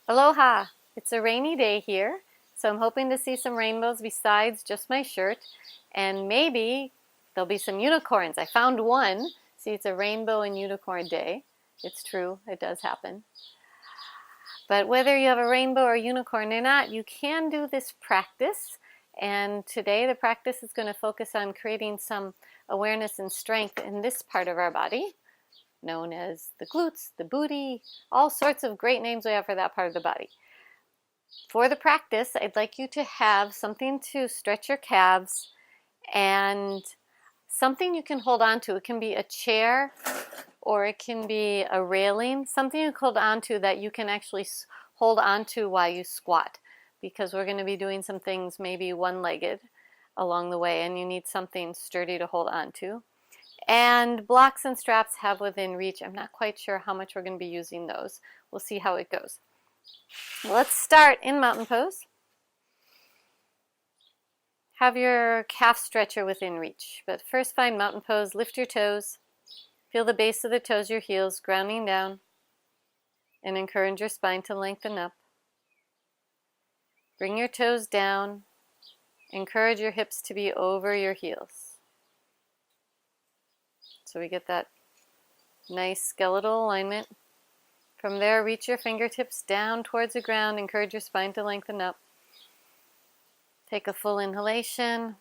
Aloha! It's a rainy day here, so I'm hoping to see some rainbows besides just my shirt, and maybe there'll be some unicorns. I found one. See, it's a rainbow and unicorn day. It's true, it does happen. But whether you have a rainbow or unicorn or not, you can do this practice. And today the practice is going to focus on creating some awareness and strength in this part of our body, known as the glutes, the booty, all sorts of great names we have for that part of the body. For the practice, I'd like you to have something to stretch your calves and something you can hold on to. It can be a chair or it can be a railing, something you can hold on to that you can actually hold on to while you squat, because we're going to be doing some things maybe one-legged along the way, and you need something sturdy to hold on to. And blocks and straps have within reach. I'm not quite sure how much we're going to be using those. We'll see how it goes. Let's start in mountain pose. Have your calf stretcher within reach, but first find mountain pose. Lift your toes. Feel the base of the toes, your heels, grounding down, and encourage your spine to lengthen up. Bring your toes down. Encourage your hips to be over your heels. So we get that nice skeletal alignment. From there, reach your fingertips down towards the ground. Encourage your spine to lengthen up. Take a full inhalation.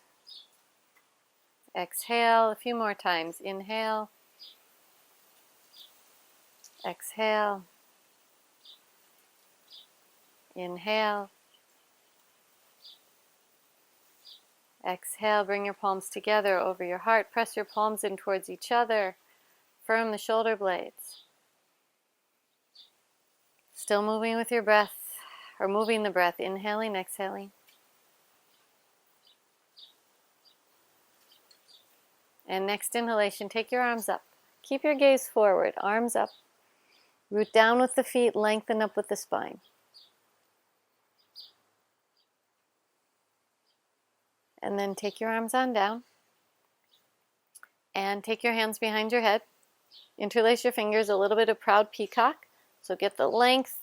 Exhale a few more times. Inhale. Exhale. Inhale. Exhale. Bring your palms together over your heart. Press your palms in towards each other. Firm the shoulder blades. Still moving with your breath, or moving the breath. Inhaling, exhaling. And next inhalation, take your arms up. Keep your gaze forward, arms up. Root down with the feet, lengthen up with the spine. And then take your arms on down. And take your hands behind your head. Interlace your fingers, a little bit of proud peacock. So get the length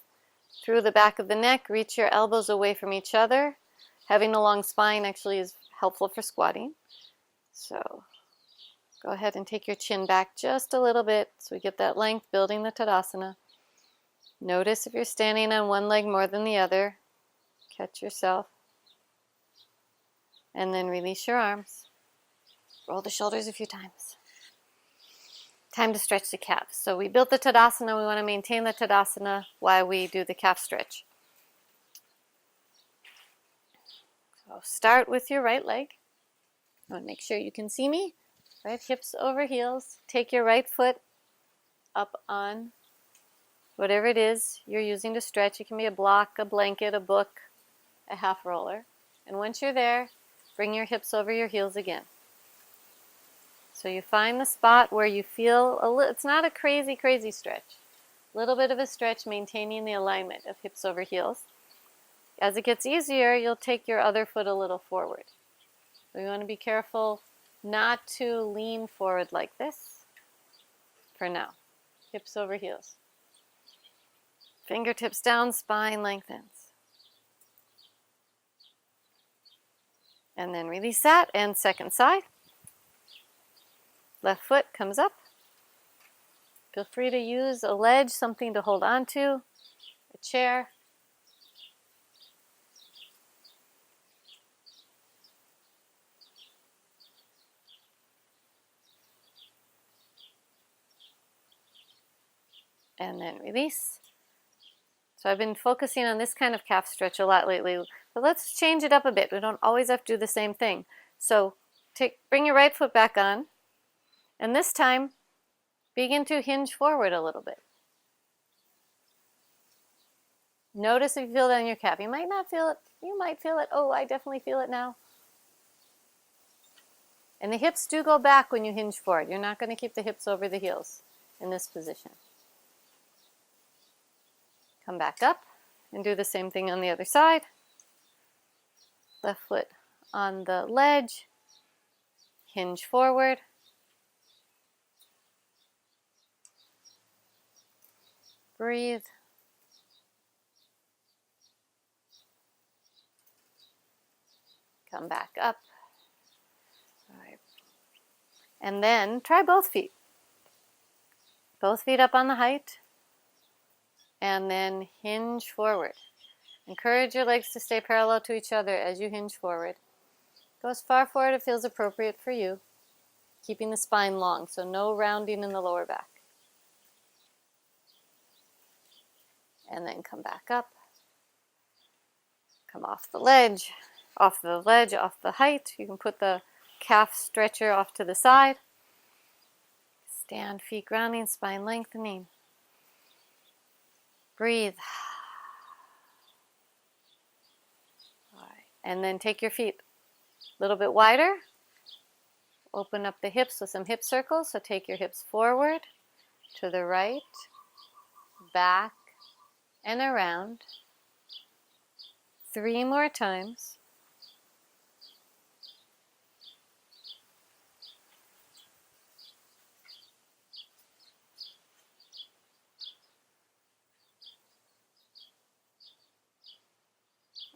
through the back of the neck. Reach your elbows away from each other. Having a long spine actually is helpful for squatting. So go ahead and take your chin back just a little bit so we get that length, building the Tadasana. Notice if you're standing on one leg more than the other. Catch yourself. And then release your arms. Roll the shoulders a few times. Time to stretch the calves. So we built the Tadasana. We want to maintain the Tadasana while we do the calf stretch. So start with your right leg. I want to make sure you can see me. Right, hips over heels. Take your right foot up on whatever it is you're using to stretch. It can be a block, a blanket, a book, a half roller. And once you're there, bring your hips over your heels again. So you find the spot where you feel a little, it's not a crazy, crazy stretch. A little bit of a stretch, maintaining the alignment of hips over heels. As it gets easier, you'll take your other foot a little forward. We want to be careful not to lean forward like this for now. Hips over heels. Fingertips down, spine lengthens. And then release that, and second side. Left foot comes up. Feel free to use a ledge, something to hold on to, a chair. And then release. So I've been focusing on this kind of calf stretch a lot lately, but let's change it up a bit. We don't always have to do the same thing. So bring your right foot back on, and this time begin to hinge forward a little bit. Notice if you feel it on your calf. You might not feel it. You might feel it. Oh, I definitely feel it now. And the hips do go back when you hinge forward. You're not going to keep the hips over the heels in this position. Come back up and do the same thing on the other side. Left foot on the ledge. Hinge forward. Breathe. Come back up. All right. And then try both feet. Both feet up on the height. And then hinge forward. Encourage your legs to stay parallel to each other as you hinge forward. Go as far forward as it feels appropriate for you, keeping the spine long, so no rounding in the lower back. And then come back up. Come off the ledge, off the height. You can put the calf stretcher off to the side. Stand, feet grounding, spine lengthening. Breathe. All right. And then take your feet a little bit wider. Open up the hips with some hip circles. So take your hips forward, to the right, back, and around. 3 more times.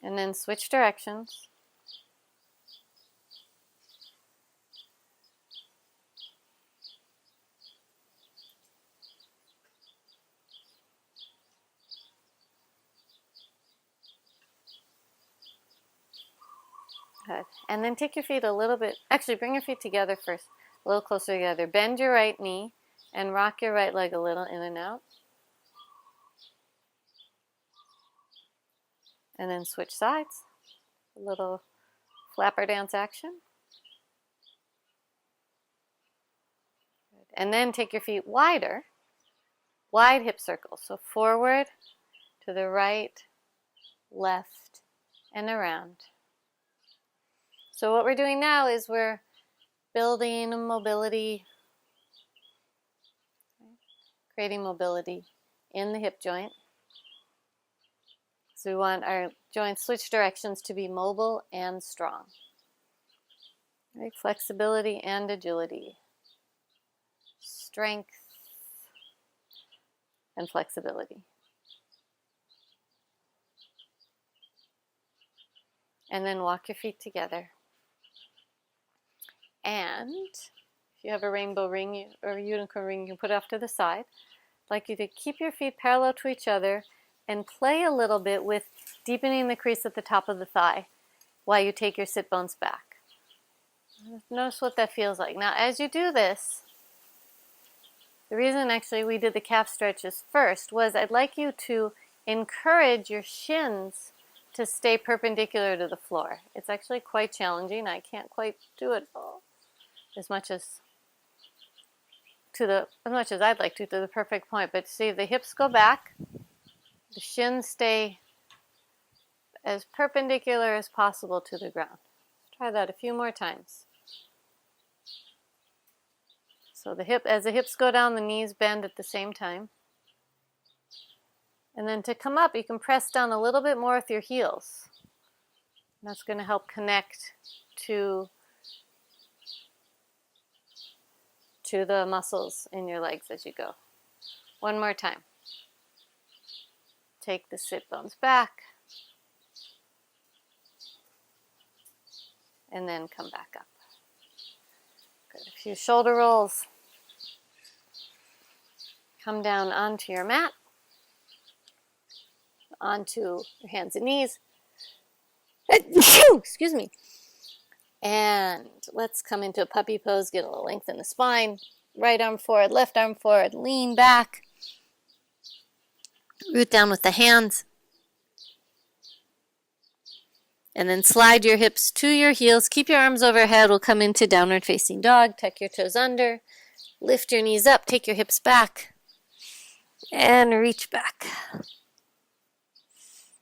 And then switch directions. Good. And then take your feet a little bit, actually bring your feet together first, a little closer together. Bend your right knee and rock your right leg a little in and out. And then switch sides. A little flapper dance action. Good. And then take your feet wider, wide hip circles. So forward, to the right, left, and around. So what we're doing now is we're building mobility, creating mobility in the hip joint. So we want our joint switch directions to be mobile and strong. Right? Flexibility and agility. Strength and flexibility. And then walk your feet together. And if you have a rainbow ring or a unicorn ring, you can put it off to the side. I'd like you to keep your feet parallel to each other and play a little bit with deepening the crease at the top of the thigh while you take your sit bones back. Notice what that feels like. Now, as you do this, the reason actually we did the calf stretches first was I'd like you to encourage your shins to stay perpendicular to the floor. It's actually quite challenging. I can't quite do it all as much as I'd like to the perfect point. But see, the hips go back, the shins stay as perpendicular as possible to the ground. Let's try that a few more times. So as the hips go down, the knees bend at the same time. And then to come up, you can press down a little bit more with your heels. And that's going to help connect to the muscles in your legs as you go. One more time. Take the sit bones back. And then come back up. Good. A few shoulder rolls. Come down onto your mat. Onto your hands and knees. Excuse me. And let's come into a puppy pose. Get a little length in the spine. Right arm forward, left arm forward. Lean back. Root down with the hands. And then slide your hips to your heels. Keep your arms overhead. We'll come into downward facing dog. Tuck your toes under. Lift your knees up. Take your hips back. And reach back.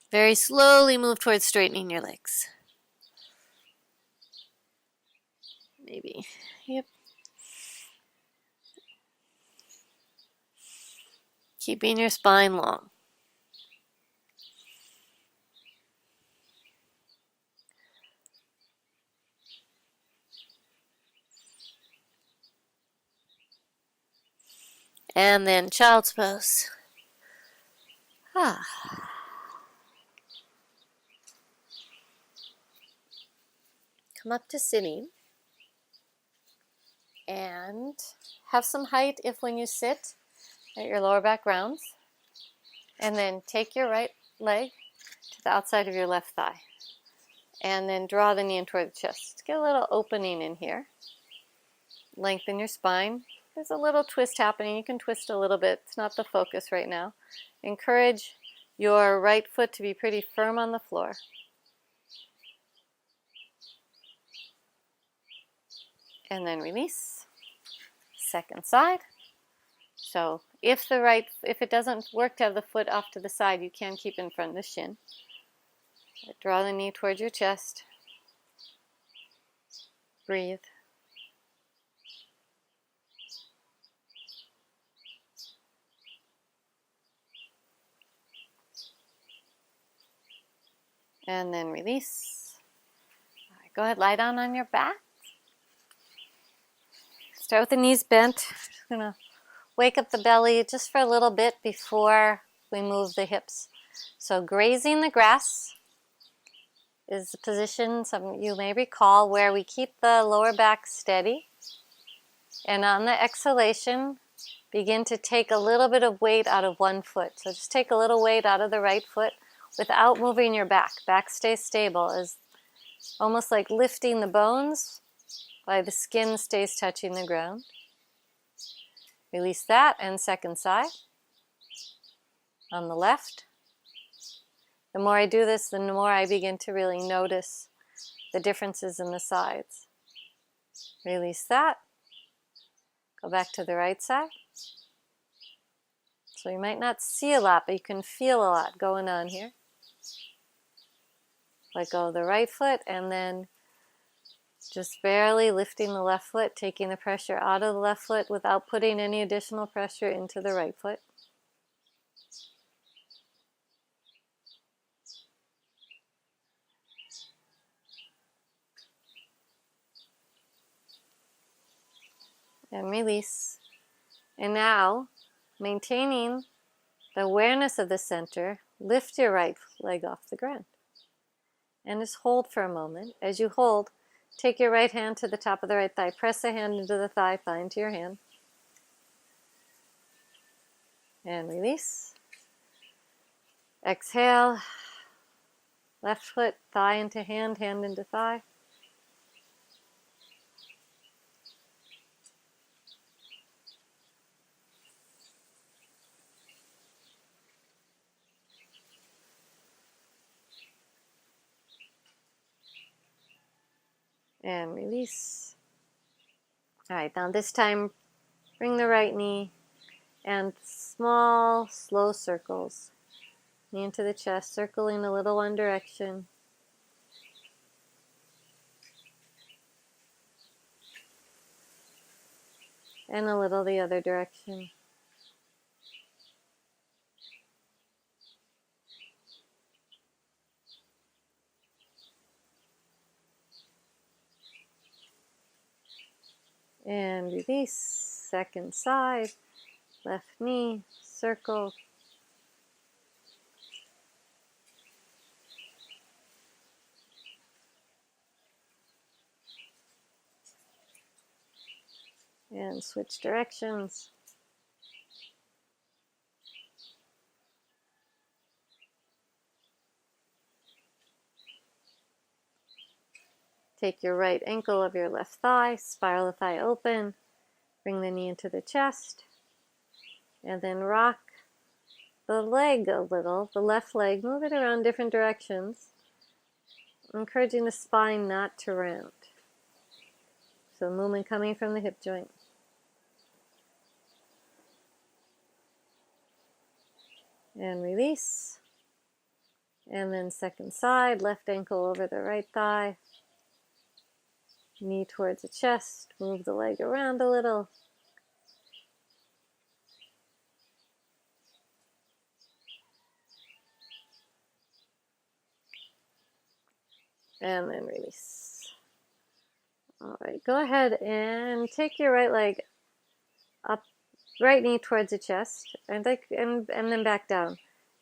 Very slowly move towards straightening your legs. Maybe. Yep. Keeping your spine long. And then child's pose. come up to sitting and have some height if when you sit at your lower back rounds. And then take your right leg to the outside of your left thigh. And then draw the knee in toward the chest. Get a little opening in here. Lengthen your spine. There's a little twist happening. You can twist a little bit. It's not the focus right now. Encourage your right foot to be pretty firm on the floor. And then release. Second side. So if it doesn't work to have the foot off to the side, you can keep in front of the shin. Draw the knee towards your chest. Breathe. And then release. All right, go ahead, lie down on your back. Start with the knees bent. Just gonna wake up the belly just for a little bit before we move the hips. So grazing the grass is the position some you may recall where we keep the lower back steady. And on the exhalation, begin to take a little bit of weight out of one foot. So just take a little weight out of the right foot without moving your back. Back stays stable, is almost like lifting the bones while the skin stays touching the ground. Release that, and second side on the left. The more I do this, the more I begin to really notice the differences in the sides. Release that. Go back to the right side. So you might not see a lot, but you can feel a lot going on here. Let go of the right foot, and then just barely lifting the left foot, taking the pressure out of the left foot without putting any additional pressure into the right foot. And release. And now, maintaining the awareness of the center, lift your right leg off the ground. And just hold for a moment. As you hold, take your right hand to the top of the right thigh. Press the hand into the thigh into your hand. And release. Exhale. Left foot, thigh into hand, hand into thigh. And release. All right, now this time, bring the right knee and small, slow circles. Knee into the chest, circling a little one direction. And a little the other direction. And release. Second side. Left knee. Circle. And switch directions. Take your right ankle of your left thigh, spiral the thigh open, bring the knee into the chest, and then rock the leg a little, the left leg, move it around different directions, encouraging the spine not to round. So movement coming from the hip joint. And release. And then second side, left ankle over the right thigh. Knee towards the chest, move the leg around a little. And then release. All right, go ahead and take your right leg up, right knee towards the chest, and then back down.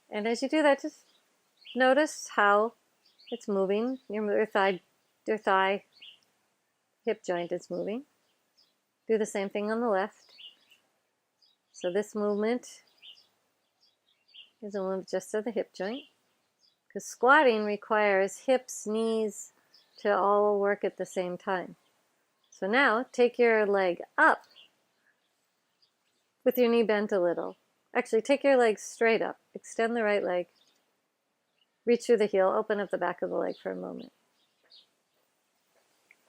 And as you do that, just notice how it's moving, your thigh hip joint is moving. Do the same thing on the left. So this movement is a movement just of the hip joint, because squatting requires hips, knees to all work at the same time. So now take your leg up with your knee bent a little. Actually, take your leg straight up. Extend the right leg. Reach through the heel. Open up the back of the leg for a moment.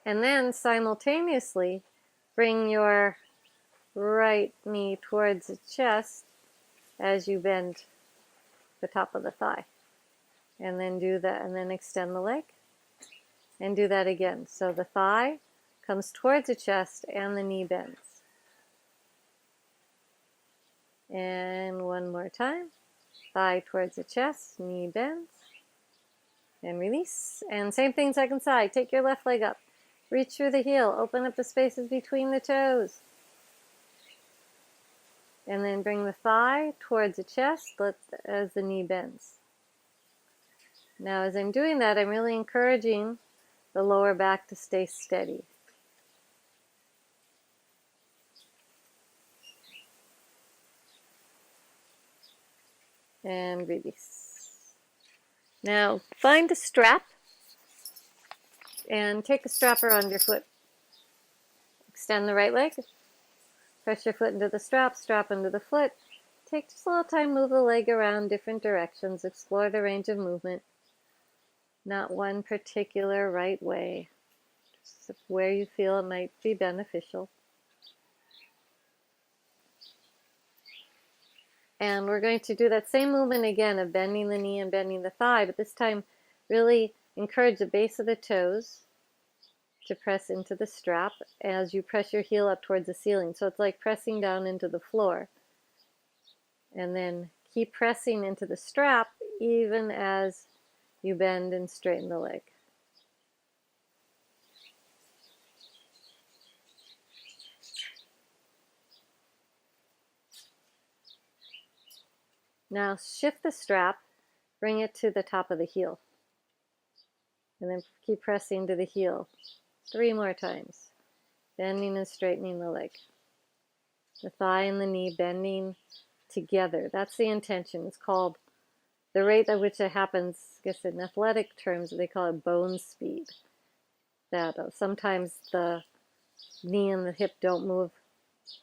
And then simultaneously bring your right knee towards the chest as you bend the top of the thigh. And then do that, and then extend the leg. And do that again. So the thigh comes towards the chest and the knee bends. And one more time. Thigh towards the chest, knee bends. And release. And same thing second side. Take your left leg up. Reach through the heel. Open up the spaces between the toes. And then bring the thigh towards the chest as the knee bends. Now as I'm doing that, I'm really encouraging the lower back to stay steady. And release. Now find a strap and take a strap around your foot. Extend the right leg. Press your foot into the strap, strap into the foot. Take just a little time, move the leg around different directions. Explore the range of movement. Not one particular right way. Just where you feel it might be beneficial. And we're going to do that same movement again of bending the knee and bending the thigh, but this time really encourage the base of the toes to press into the strap as you press your heel up towards the ceiling. So it's like pressing down into the floor. And then keep pressing into the strap even as you bend and straighten the leg. Now shift the strap, bring it to the top of the heel. And then keep pressing to the heel 3 more times, bending and straightening the leg. The thigh and the knee bending together. That's the intention. It's called the rate at which it happens, I guess in athletic terms, they call it bone speed. That sometimes the knee and the hip don't move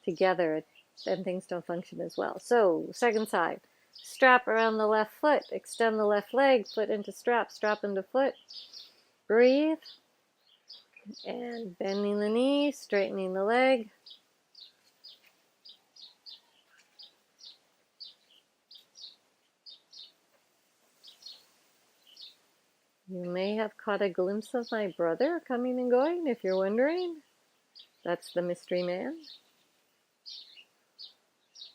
together and things don't function as well. So, second side. Strap around the left foot. Extend the left leg. Foot into strap. Strap into foot. Breathe. And bending the knee. Straightening the leg. You may have caught a glimpse of my brother coming and going, if you're wondering. That's the mystery man.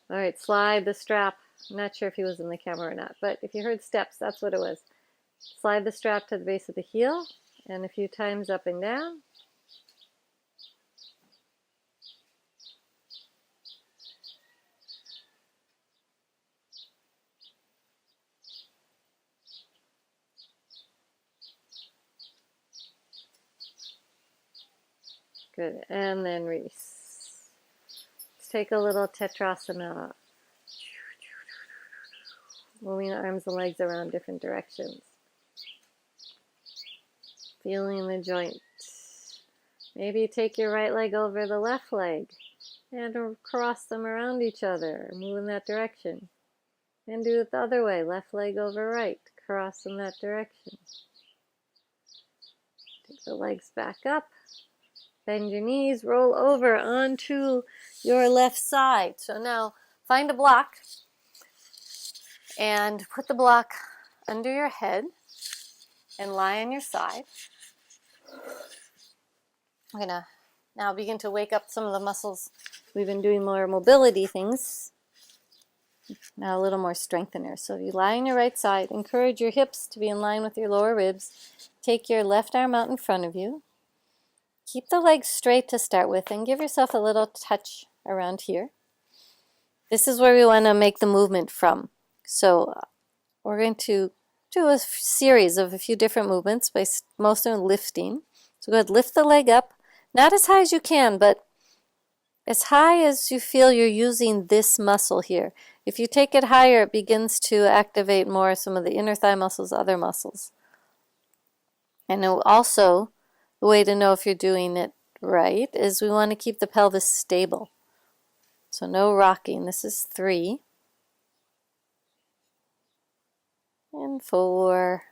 All right, slide the strap. I'm not sure if he was in the camera or not, but if you heard steps, that's what it was. Slide the strap to the base of the heel, and a few times up and down. Good, and then release. Let's take a little tetrasana. Moving the arms and legs around different directions. Feeling the joint. Maybe take your right leg over the left leg and cross them around each other. Move in that direction. And do it the other way. Left leg over right. Cross in that direction. Take the legs back up. Bend your knees. Roll over onto your left side. So now find a block. And put the block under your head and lie on your side. I'm going to now begin to wake up some of the muscles. We've been doing more mobility things. Now a little more strengthener. So if you lie on your right side, encourage your hips to be in line with your lower ribs. Take your left arm out in front of you. Keep the legs straight to start with and give yourself a little touch around here. This is where we want to make the movement from. So we're going to do a series of a few different movements by most of them lifting. So go ahead, lift the leg up. Not as high as you can, but as high as you feel you're using this muscle here. If you take it higher, it begins to activate more some of the inner thigh muscles, other muscles. And also, the way to know if you're doing it right is we want to keep the pelvis stable. So no rocking. This is 3. And 4.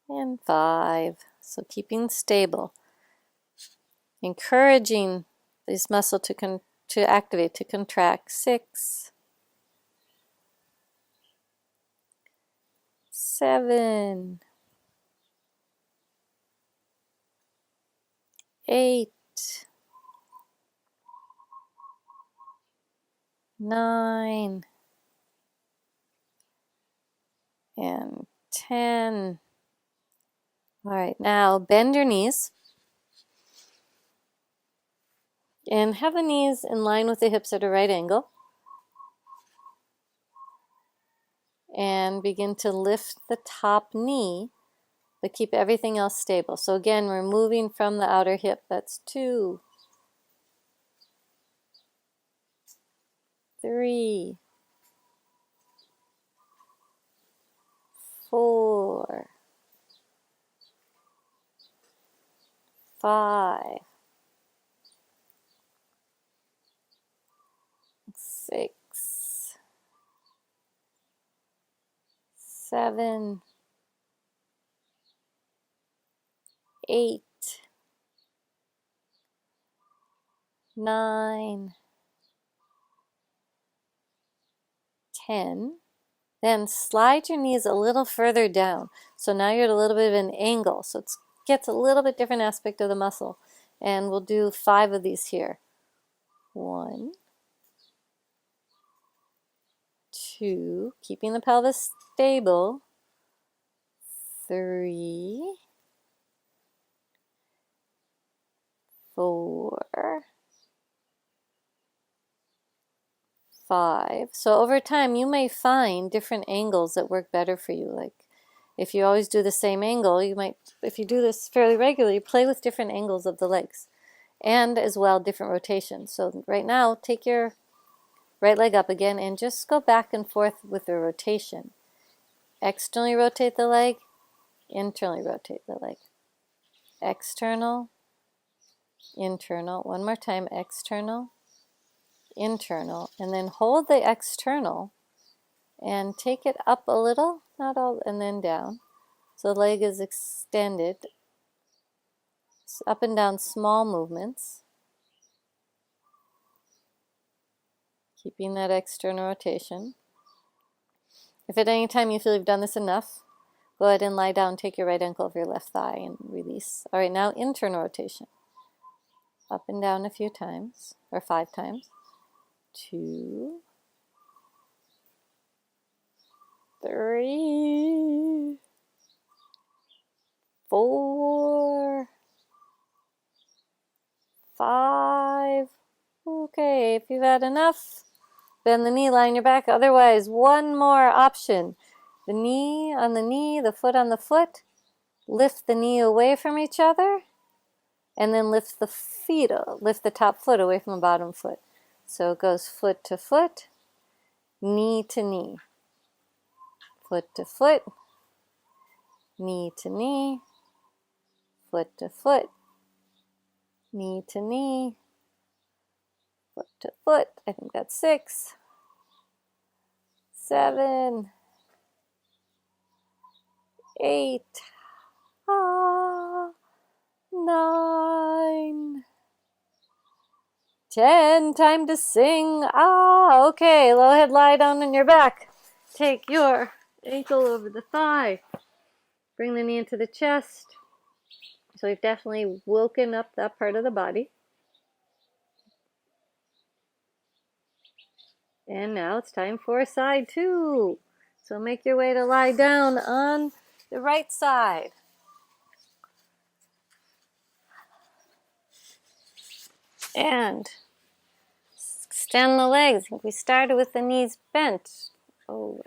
And 5. So keeping stable. Encouraging this muscle to activate, to contract. 6. 7. 8. 9. And 10. All right, now bend your knees. And have the knees in line with the hips at a right angle. And begin to lift the top knee, but keep everything else stable. So again, we're moving from the outer hip. That's 2, 3, 4, 5, 6, 7, 8, 9, 10. Then slide your knees a little further down. So now you're at a little bit of an angle. So it gets a little bit different aspect of the muscle. And we'll do 5 of these here. 1, 2, keeping the pelvis stable. 3, 4, 5. So over time, you may find different angles that work better for you. Like if you always do the same angle, you might, if you do this fairly regularly, play with different angles of the legs and as well different rotations. So right now, take your right leg up again and just go back and forth with the rotation. Externally rotate the leg, internally rotate the leg. External, internal. One more time, external, internal, and then hold the external and take it up a little, not all, and then down. So the leg is extended. So up and down, small movements. Keeping that external rotation. If at any time you feel you've done this enough, go ahead and lie down, take your right ankle over your left thigh and release. All right, now internal rotation. Up and down a few times, or 5 times. 2, 3, 4, 5. Okay, if you've had enough, bend the knee, lie on your back. Otherwise, one more option. The knee on the knee, the foot on the foot. Lift the knee away from each other. And then lift the feet, lift the top foot away from the bottom foot. So it goes foot to foot, knee to knee. Foot to foot, knee to knee. Foot to foot, knee to knee. Foot to foot. I think that's 6, 7, 8, 9, 10. Time to sing. Okay. Go ahead, lie down on your back. Take your ankle over the thigh. Bring the knee into the chest. So we've definitely woken up that part of the body. And now it's time for side 2. So make your way to lie down on the right side. And extend the legs. We started with the knees bent. No,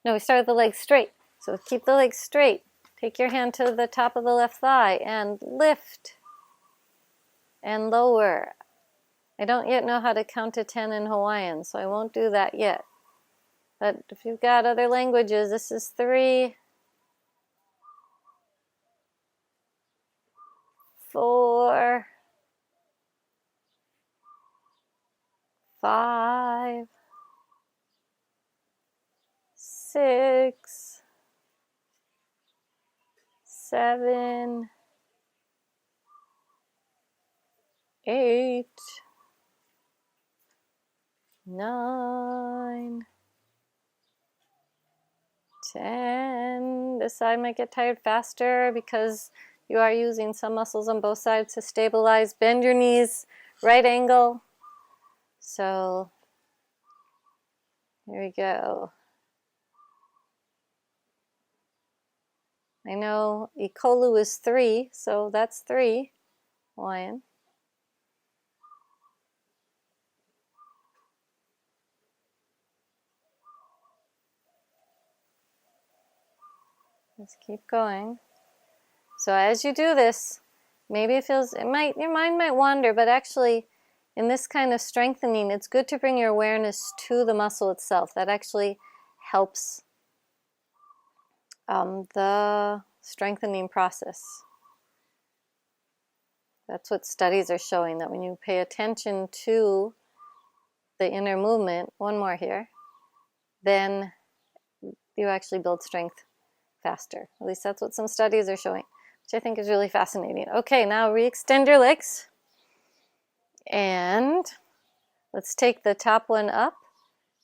we started with the legs straight. So keep the legs straight. Take your hand to the top of the left thigh and lift and lower. I don't yet know how to count to 10 in Hawaiian, so I won't do that yet. But if you've got other languages, this is 3, 4, 5, 6, 7, 8, 9, 10. This side might get tired faster because you are using some muscles on both sides to stabilize. Bend your knees, right angle. So here we go. I know Ikolu is 3, so that's 3 Hawaiian. Let's keep going. So as you do this, maybe your mind might wander, but actually in this kind of strengthening, it's good to bring your awareness to the muscle itself. That actually helps the strengthening process. That's what studies are showing, that when you pay attention to the inner movement, one more here, then you actually build strength faster. At least that's what some studies are showing, which I think is really fascinating. Okay, now re-extend your legs. And let's take the top one up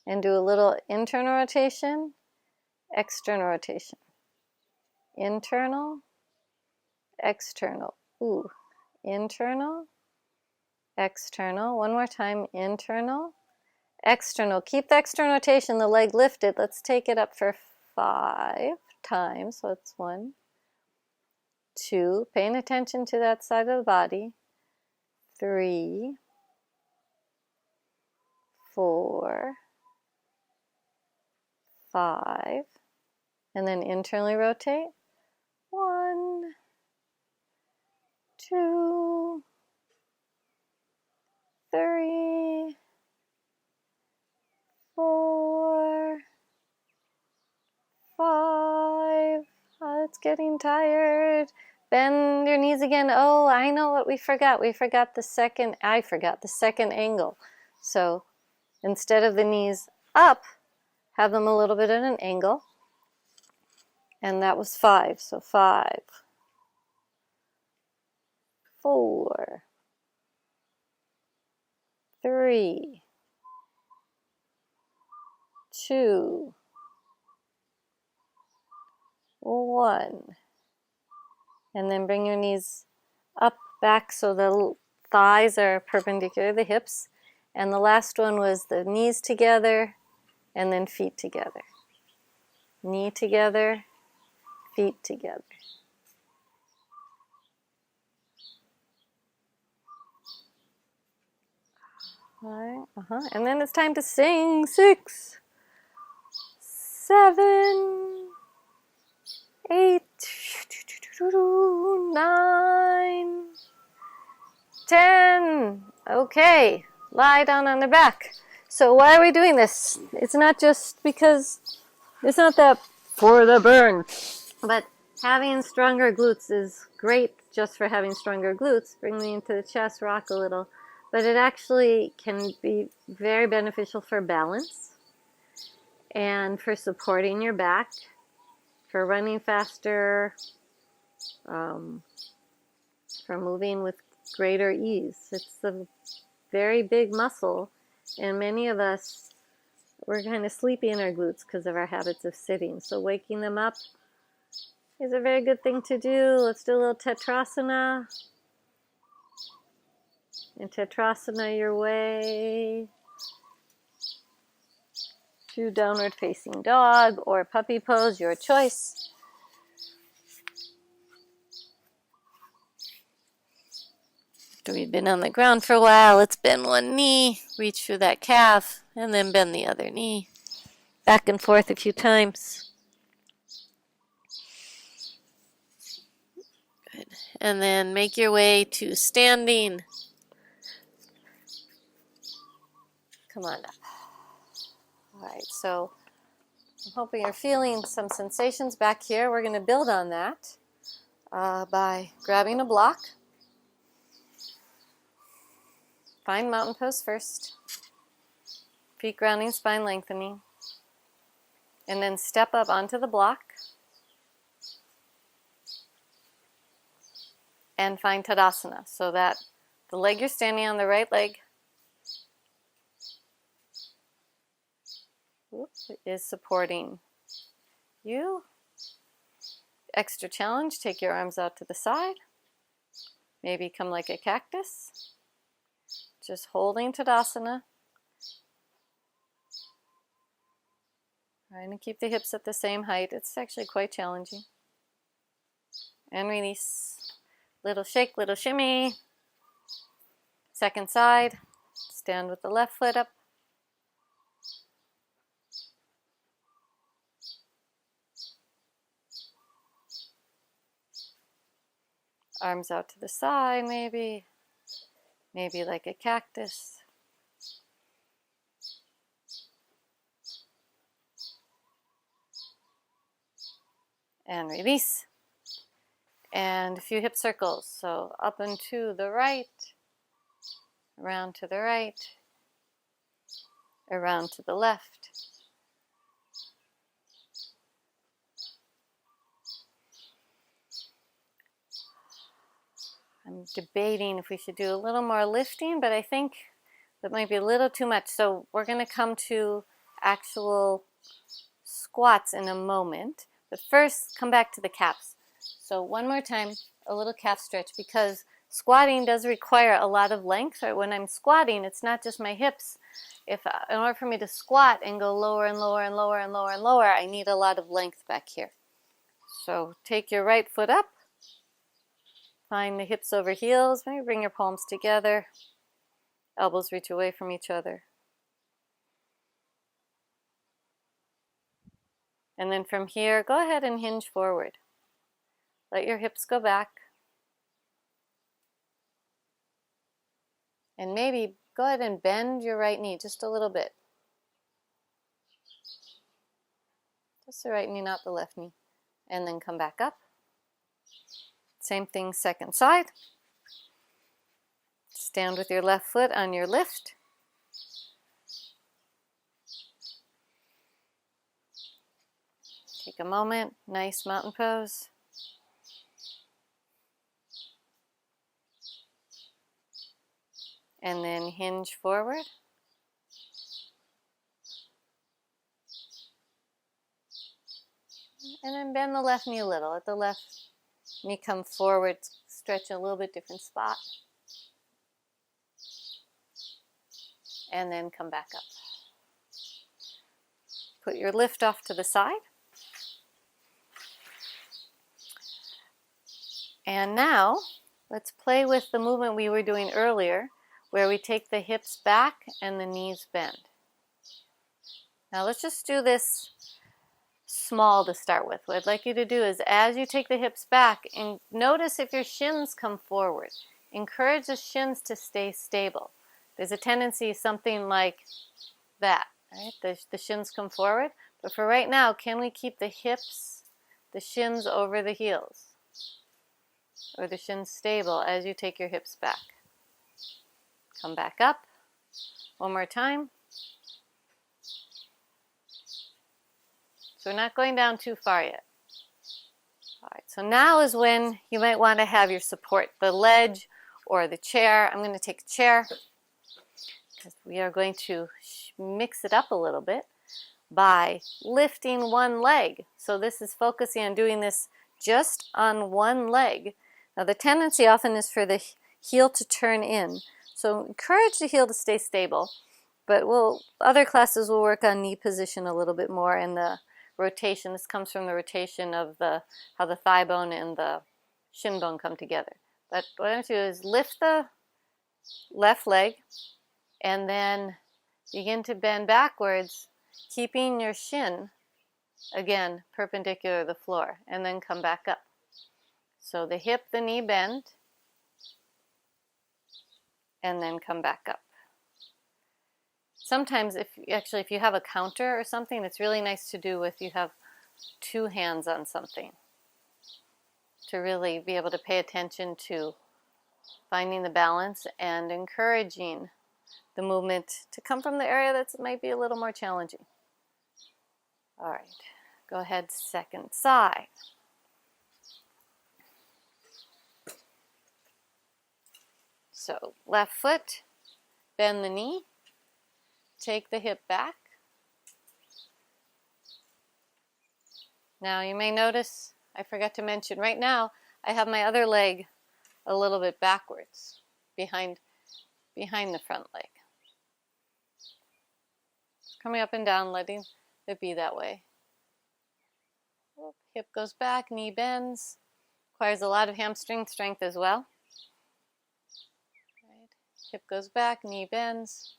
and do a little internal rotation, external rotation. Internal, external. Ooh, internal, external. One more time, internal, external. Keep the external rotation, the leg lifted. Let's take it up for 5 times. So it's 1, 2, paying attention to that side of the body. 3, 4, 5, and then internally rotate. 1, 2, 3, 4, 5. Oh, it's getting tired. Bend your knees again. Oh, I know what we forgot. I forgot the second angle. So instead of the knees up, have them a little bit at an angle. And that was 5. So 5, 4, 3, 2, 1. And then bring your knees up, back, so the thighs are perpendicular to the hips. And the last one was the knees together and then feet together. Knee together, feet together. All right, and then it's time to sing. 6, 7, 8, 9, 10. Okay, lie down on the back. So why are we doing this? It's not just because, it's not that for the burn, but having stronger glutes is great just for having stronger glutes. Bring me into the chest, rock a little. But it actually can be very beneficial for balance and for supporting your back, for running faster, for moving with greater ease. It's a very big muscle, and many of us, we're kind of sleepy in our glutes because of our habits of sitting. So waking them up is a very good thing to do. Let's do a little Tetrasana. And Tetrasana your way to downward facing dog or puppy pose, your choice. After we've been on the ground for a while, let's bend one knee, reach through that calf, and then bend the other knee. Back and forth a few times. Good. And then make your way to standing. Come on up. All right, so I'm hoping you're feeling some sensations back here. We're going to build on that by grabbing a block. Find mountain pose first. Feet grounding, spine lengthening. And then step up onto the block. And find Tadasana, so that the leg you're standing on, the right leg, is supporting you. Extra challenge, take your arms out to the side. Maybe come like a cactus. Just holding Tadasana. Trying to keep the hips at the same height. It's actually quite challenging. And release. Little shake, little shimmy. Second side. Stand with the left foot up. Arms out to the side, maybe. Maybe like a cactus. And release. And a few hip circles. So up and to the right, around to the right, around to the left. I'm debating if we should do a little more lifting, but I think that might be a little too much. So we're going to come to actual squats in a moment. But first, come back to the calves. So one more time, a little calf stretch, because squatting does require a lot of length. Right? When I'm squatting, it's not just my hips. In order for me to squat and go lower and lower and lower and lower and lower, I need a lot of length back here. So take your right foot up. Find the hips over heels. Maybe bring your palms together. Elbows reach away from each other. And then from here, go ahead and hinge forward. Let your hips go back. And maybe go ahead and bend your right knee just a little bit. Just the right knee, not the left knee. And then come back up. Same thing, second side. Stand with your left foot on your lift. Take a moment, nice mountain pose. And then hinge forward. And then bend the left knee a little. Let the left knee come forward, stretch a little bit different spot. And then come back up. Put your lift off to the side. And now, let's play with the movement we were doing earlier, where we take the hips back and the knees bend. Now let's just do this small to start with. What I'd like you to do is, as you take the hips back, and notice if your shins come forward. Encourage the shins to stay stable. There's a tendency something like that, right? The shins come forward. But for right now, can we keep the hips, the shins over the heels? Or the shins stable as you take your hips back. Come back up. One more time. So we're not going down too far yet. All right, so now is when you might want to have your support, the ledge or the chair. I'm going to take a chair because we are going to mix it up a little bit by lifting one leg. So this is focusing on doing this just on one leg. Now the tendency often is for the heel to turn in. So encourage the heel to stay stable. But other classes will work on knee position a little bit more, and the rotation. This comes from the rotation of how the thigh bone and the shin bone come together. But what I'm going to do is lift the left leg and then begin to bend backwards, keeping your shin, again, perpendicular to the floor, and then come back up. So the hip, the knee bend, and then come back up. Sometimes if you have a counter or something, it's really nice to do if you have two hands on something, to really be able to pay attention to finding the balance and encouraging the movement to come from the area that might be a little more challenging. All right, go ahead, second side. So left foot, bend the knee, take the hip back. Now you may notice, I forgot to mention, right now I have my other leg a little bit backwards, behind the front leg. Coming up and down, letting it be that way. Hip goes back, knee bends. Requires a lot of hamstring strength as well. Right. Hip goes back, knee bends.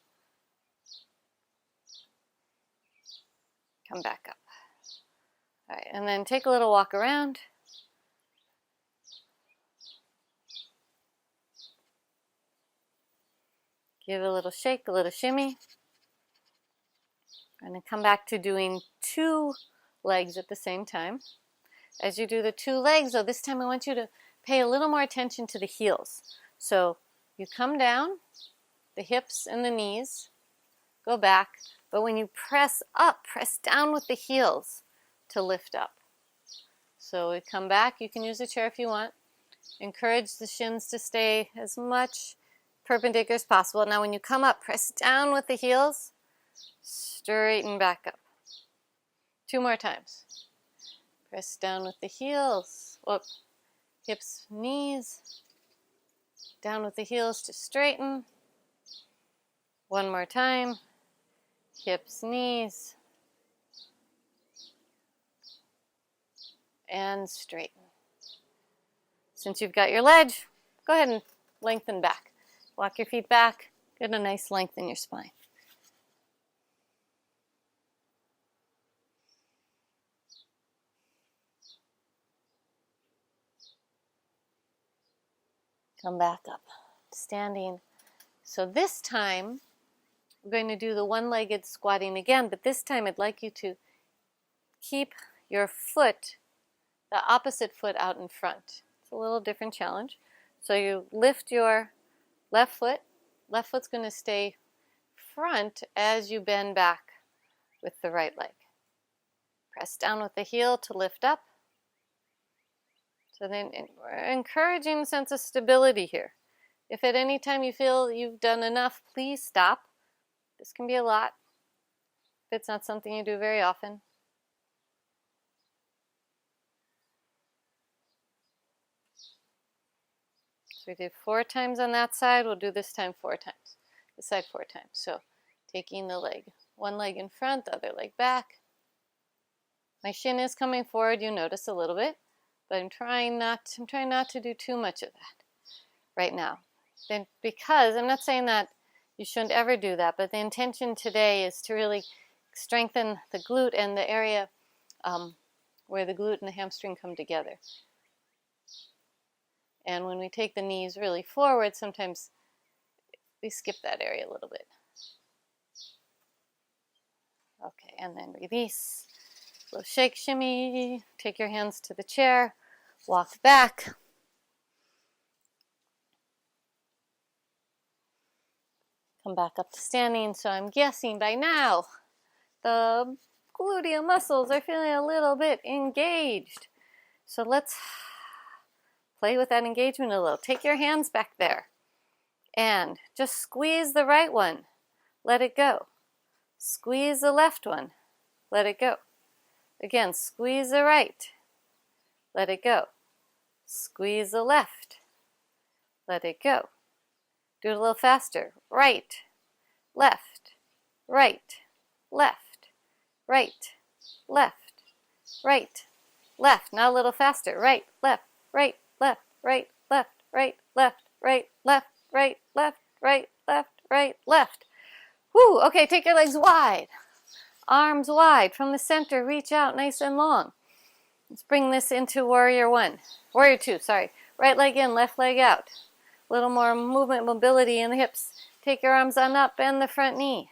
Come back up. All right, and then take a little walk around. Give it a little shake, a little shimmy. And then come back to doing two legs at the same time. As you do the two legs, though, this time I want you to pay a little more attention to the heels. So you come down, the hips and the knees go back, but when you press up, press down with the heels to lift up. So we come back, you can use a chair if you want. Encourage the shins to stay as much perpendicular as possible. Now when you come up, press down with the heels, straighten back up. Two more times. Press down with the heels, hips, knees, down with the heels to straighten. One more time, hips, knees, and straighten. Since you've got your ledge, go ahead and lengthen back. Walk your feet back, get a nice length in your spine. Come back up, standing. So this time, we're going to do the one-legged squatting again, but this time I'd like you to keep your foot, the opposite foot out in front. It's a little different challenge. So you lift your left foot. Left foot's going to stay front as you bend back with the right leg. Press down with the heel to lift up. So then we're encouraging a sense of stability here. If at any time you feel you've done enough, please stop. This can be a lot if it's not something you do very often. So we did 4 times on that side. We'll do this time 4 times. This side 4 times. So taking the leg, one leg in front, the other leg back. My shin is coming forward, you notice a little bit. But I'm trying not to do too much of that right now. Then, because I'm not saying that you shouldn't ever do that, but the intention today is to really strengthen the glute and the area where the glute and the hamstring come together. And when we take the knees really forward, sometimes we skip that area a little bit. Okay, and then release. Little shake, shimmy, take your hands to the chair, walk back. Come back up to standing. So I'm guessing by now the gluteal muscles are feeling a little bit engaged. So let's play with that engagement a little. Take your hands back there and just squeeze the right one. Let it go. Squeeze the left one. Let it go. Again, squeeze the right, let it go. Squeeze the left, let it go. Do it a little faster. Right, left, right, left, right, left, right, left. Now a little faster. Right, left, right, left, right, left, right, left, right, left, right, left, right, left, right, left. Woo! Okay, take your legs wide. Arms wide from the center, reach out nice and long. Let's bring this into warrior one. Warrior two, sorry. Right leg in, left leg out. A little more movement, mobility in the hips. Take your arms on up, bend the front knee.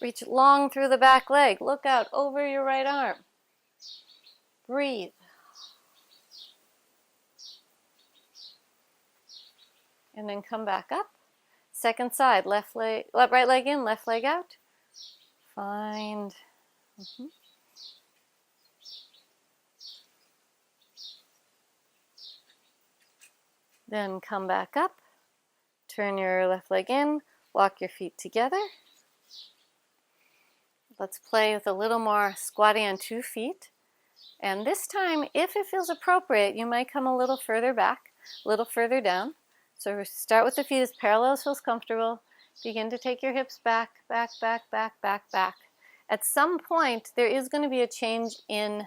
Reach long through the back leg. Look out over your right arm. Breathe. And then come back up. Second side, right leg in, left leg out. Find. Then come back up. Turn your left leg in. Walk your feet together. Let's play with a little more squatting on 2 feet. And this time, if it feels appropriate, you might come a little further back, a little further down. So start with the feet as parallel as feels comfortable. Begin to take your hips back, back, back, back, back, back. At some point, there is going to be a change in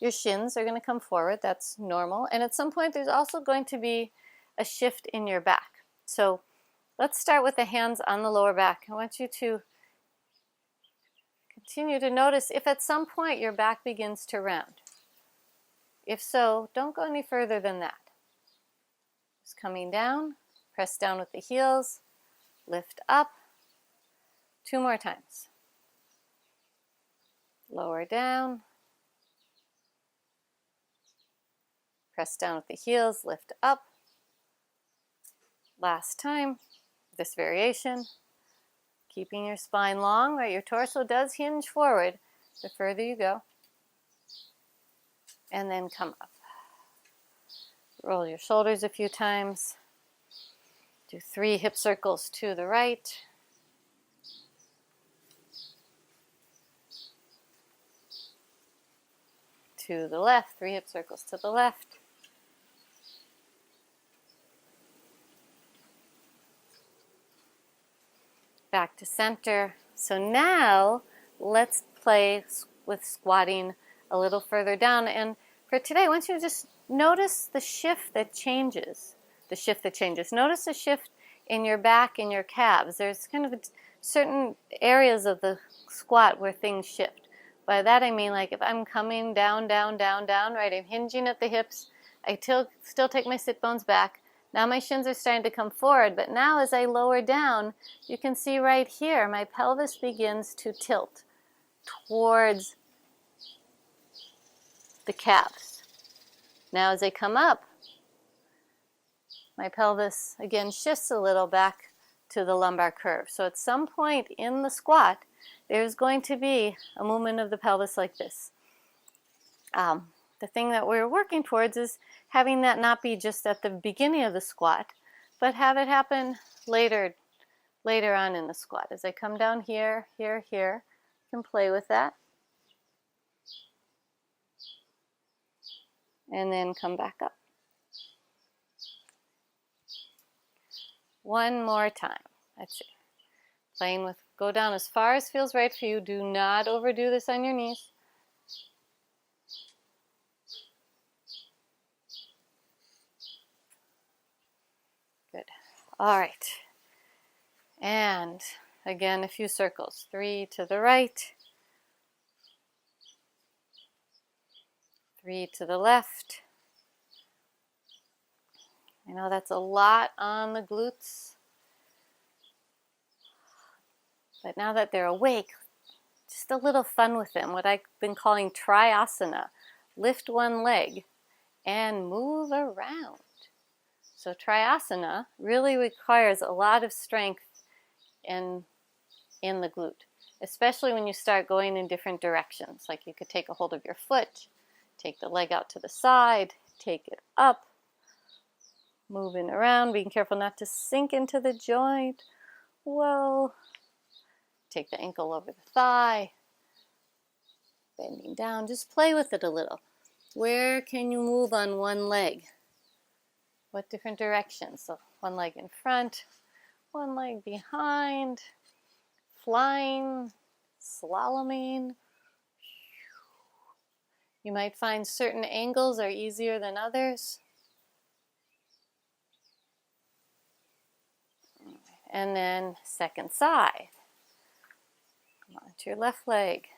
your shins. They're going to come forward. That's normal. And at some point, there's also going to be a shift in your back. So let's start with the hands on the lower back. I want you to continue to notice if at some point your back begins to round. If so, don't go any further than that. Just coming down, press down with the heels, lift up. 2 more times. Lower down. Press down with the heels, lift up. Last time, this variation. Keeping your spine long, right? Your torso does hinge forward the further you go. And then come up. Roll your shoulders a few times. Do 3 hip circles to the right. To the left, 3 hip circles to the left. Back to center. So now let's play with squatting a little further down. And for today, I want you to just notice the shift that changes. Notice the shift in your back and your calves. There's kind of certain areas of the squat where things shift. By that I mean, like if I'm coming down, down, down, down, right? I'm hinging at the hips. I still take my sit bones back. Now my shins are starting to come forward, but now as I lower down, you can see right here, my pelvis begins to tilt towards the calves. Now as I come up, my pelvis again shifts a little back to the lumbar curve. So at some point in the squat, there's going to be a movement of the pelvis like this. The thing that we're working towards is having that not be just at the beginning of the squat, but have it happen later on in the squat. As I come down here, here, here, you can play with that. And then come back up. One more time. That's it. Playing with, go down as far as feels right for you. Do not overdo this on your knees. Good. All right. And again, a few circles. 3 to the right. 3 to the left. I know that's a lot on the glutes. But now that they're awake, just a little fun with them. What I've been calling triasana. Lift one leg and move around. So triasana really requires a lot of strength in the glute, especially when you start going in different directions. Like you could take a hold of your foot, take the leg out to the side, take it up, moving around, being careful not to sink into the joint. Whoa. Take the ankle over the thigh, bending down. Just play with it a little. Where can you move on one leg? What different directions? So one leg in front, one leg behind, flying, slaloming. You might find certain angles are easier than others. And then second side. Come on to your left leg.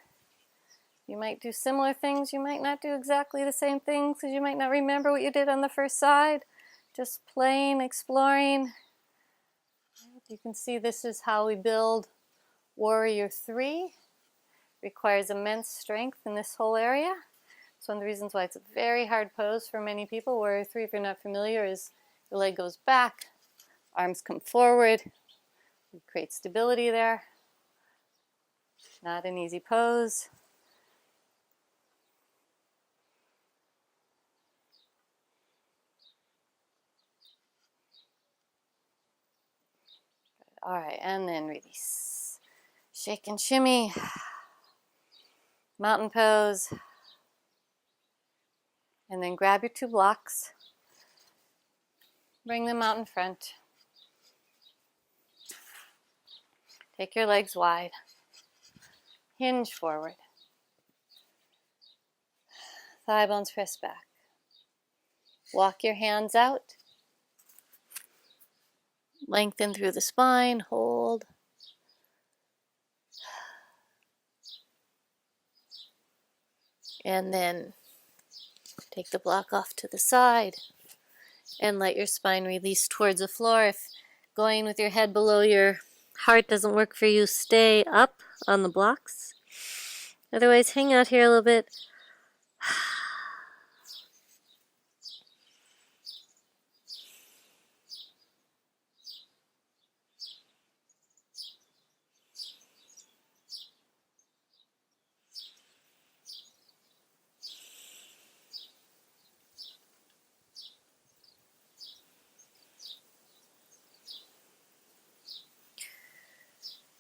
You might do similar things. You might not do exactly the same things because you might not remember what you did on the first side. Just playing, exploring. You can see this is how we build Warrior 3. Requires immense strength in this whole area. It's one of the reasons why it's a very hard pose for many people. Warrior 3, if you're not familiar, is the leg goes back, arms come forward. You create stability there. Not an easy pose. All right, and then release. Shake and shimmy. Mountain pose. And then grab your 2 blocks. Bring them out in front. Take your legs wide. Hinge forward. Thigh bones press back. Walk your hands out. Lengthen through the spine. Hold. And then take the block off to the side. And let your spine release towards the floor. If going with your head below your heart doesn't work for you, stay up on the blocks. Otherwise, hang out here a little bit.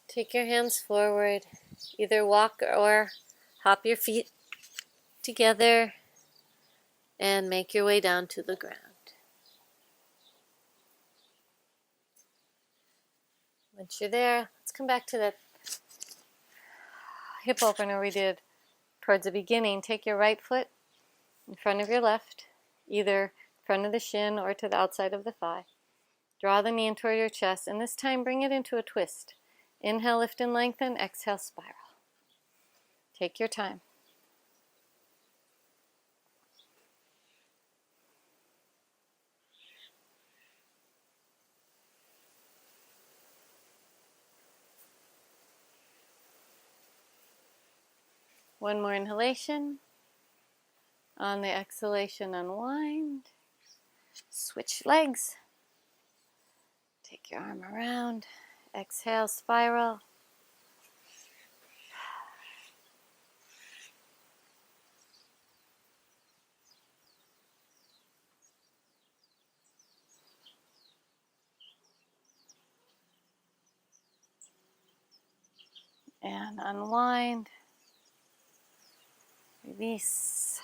Take your hands forward. Either walk or hop your feet together and make your way down to the ground. Once you're there, let's come back to that hip opener we did towards the beginning. Take your right foot in front of your left, either in front of the shin or to the outside of the thigh. Draw the knee in toward your chest, and this time bring it into a twist. Inhale, lift and lengthen. Exhale, spiral. Take your time. One more inhalation. On the exhalation, unwind. Switch legs. Take your arm around. Exhale, spiral. And unwind. Release.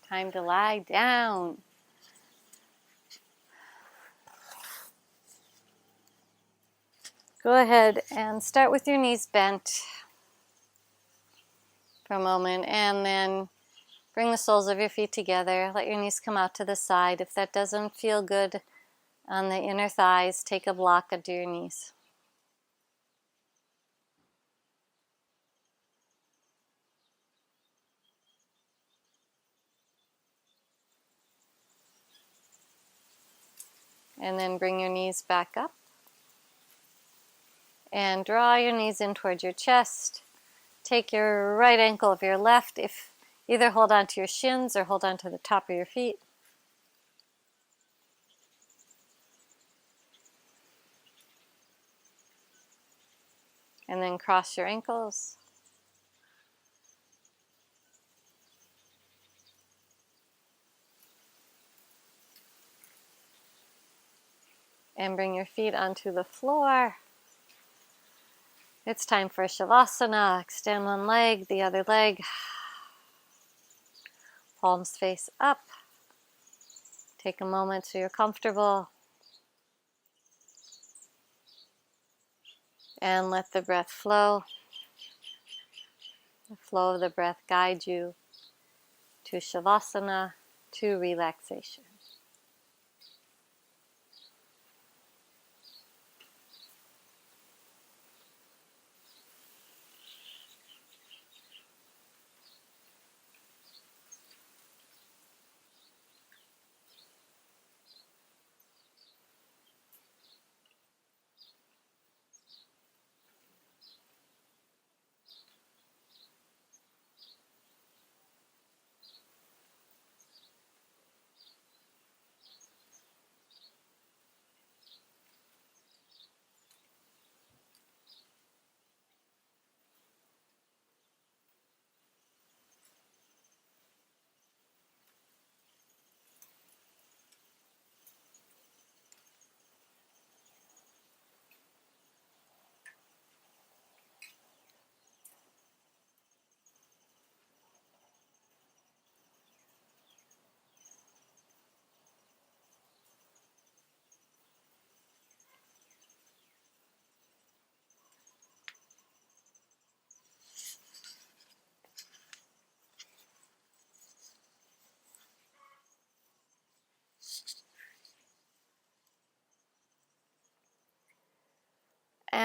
Time to lie down. Go ahead and start with your knees bent for a moment, and then bring the soles of your feet together. Let your knees come out to the side. If that doesn't feel good on the inner thighs, take a block under your knees. And then bring your knees back up. And draw your knees in towards your chest. Take your right ankle of your left. If either hold on to your shins or hold on to the top of your feet. And then cross your ankles. And bring your feet onto the floor. It's time for Shavasana. Extend one leg, the other leg. Palms face up. Take a moment so you're comfortable. And let the breath flow. The flow of the breath guide you to Shavasana, to relaxation.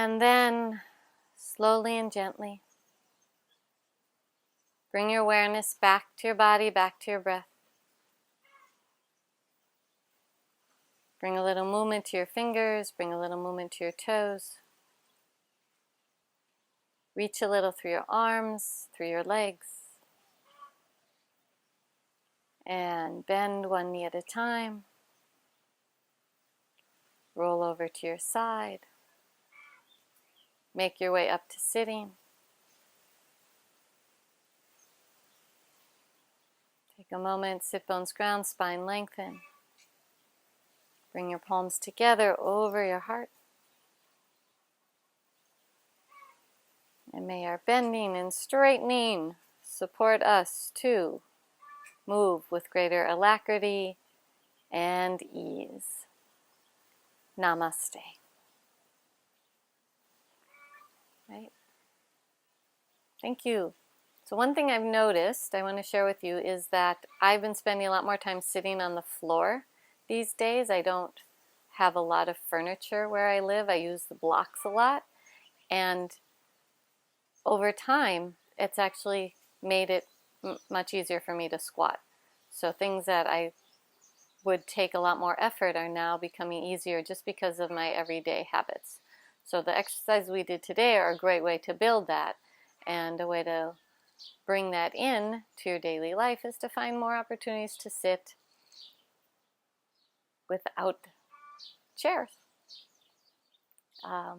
And then slowly and gently bring your awareness back to your body, back to your breath. Bring a little movement to your fingers, bring a little movement to your toes. Reach a little through your arms, through your legs. And bend one knee at a time. Roll over to your side. Make your way up to sitting. Take a moment, sit bones ground, spine lengthen. Bring your palms together over your heart. And may our bending and straightening support us to move with greater alacrity and ease. Namaste. Right? Thank you. So one thing I've noticed I want to share with you is that I've been spending a lot more time sitting on the floor these days. I don't have a lot of furniture where I live. I use the blocks a lot. And over time, it's actually made it much easier for me to squat. So things that I would take a lot more effort are now becoming easier just because of my everyday habits. So the exercises we did today are a great way to build that, and a way to bring that in to your daily life is to find more opportunities to sit without chairs.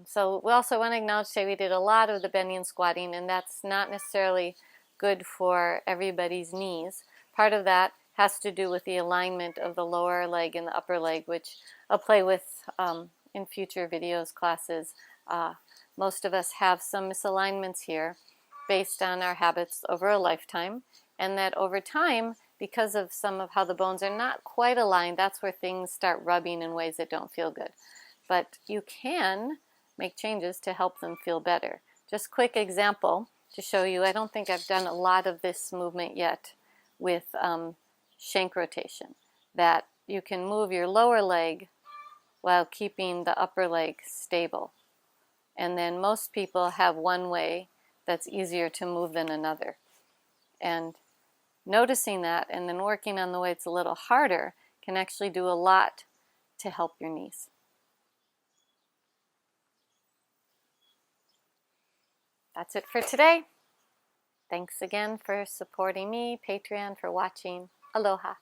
So we also want to acknowledge today we did a lot of the bending and squatting, and that's not necessarily good for everybody's knees. Part of that has to do with the alignment of the lower leg and the upper leg, which I'll play with in future videos, classes. Most of us have some misalignments here based on our habits over a lifetime, and that over time, because of some of how the bones are not quite aligned, that's where things start rubbing in ways that don't feel good. But you can make changes to help them feel better. Just quick example to show you, I don't think I've done a lot of this movement yet with shank rotation, that you can move your lower leg while keeping the upper leg stable. And then most people have one way that's easier to move than another. And noticing that and then working on the way it's a little harder can actually do a lot to help your knees. That's it for today. Thanks again for supporting me, Patreon for watching. Aloha.